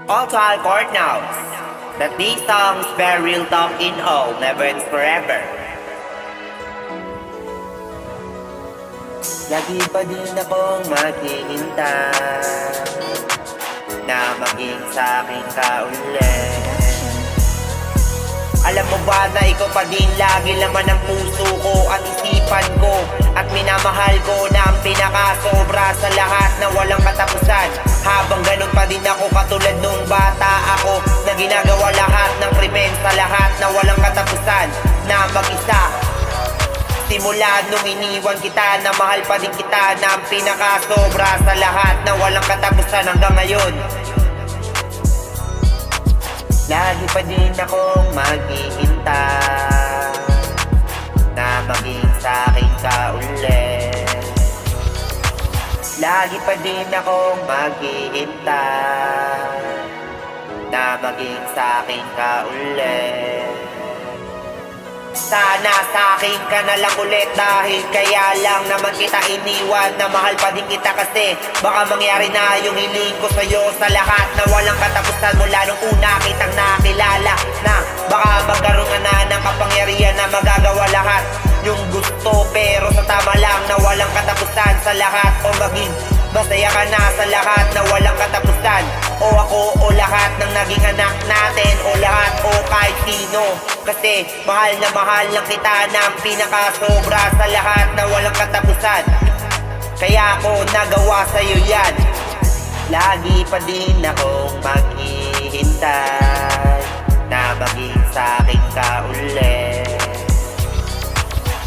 All child court knows that these songs bear real talk in all, never and forever. Lagi pa din akong maghihintay na maging sa'kin ka ulit. Alam mo ba na ikaw pa din lagi laman ng puso ko at isipan ko, at minamahal ko na ang pinakasobra sa lahat na walang katapusan. Habang ganun pa din ako katulad nung bata ako, na ginagawa lahat ng krimen sa lahat na walang katapusan, na mag-isa. Simula nung iniwan kita, na mahal pa din kita na ang pinakasobra sa lahat na walang katapusan hanggang ngayon. Lagi pa din akong maghihintay na maging sa'kin ka ulit. Lagi pa din akong maghihintay na maging sa'kin ka ulit. Sana sa'kin ka na lang ulit, dahil kaya lang naman kita iniwan, na mahal pa din kita kasi baka mangyari na yung hiling ko sa'yo sa lahat na walang katapusan. Mula nung una kitang nakilala, na baka magkaroon ka na ng kapangyarihan na magagawa lahat yung gusto, pero sa tama lang na walang katapusan sa lahat. O maging masaya ka na sa lahat na walang katapusan, o ako o lahat ng naging anak natin, o lahat o kahit sino. Kasi mahal lang kita na ang pinakasobra sa lahat na walang katapusan. Kaya ako nagawa sa'yo yan. Lagi pa din akong maghihintay na maging sa'kin ka ulit.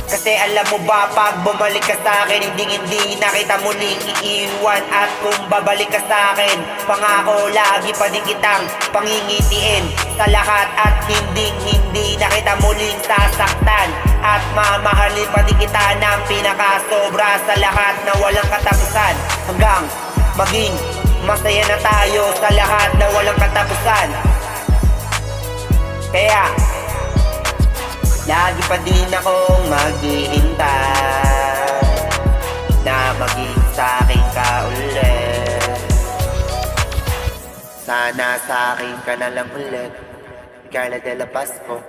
Kasi alam mo ba, pag bumalik ka sa'kin, hindi na kita muling iiwan. At kung babalik ka sa'kin, pangako lagi pa din kitang pangingitiin sa lahat. At hindi na kita muling sasaktan, at mamahalin pa din kita ng pinakasobra sa lahat na walang katapusan, hanggang maging masaya na tayo sa lahat na walang katapusan. Kaya lagi pa din akong maghihintay na maging sa'kin ka ulit. Sana sa'kin ka na lang ulit, Carla de la Pasco.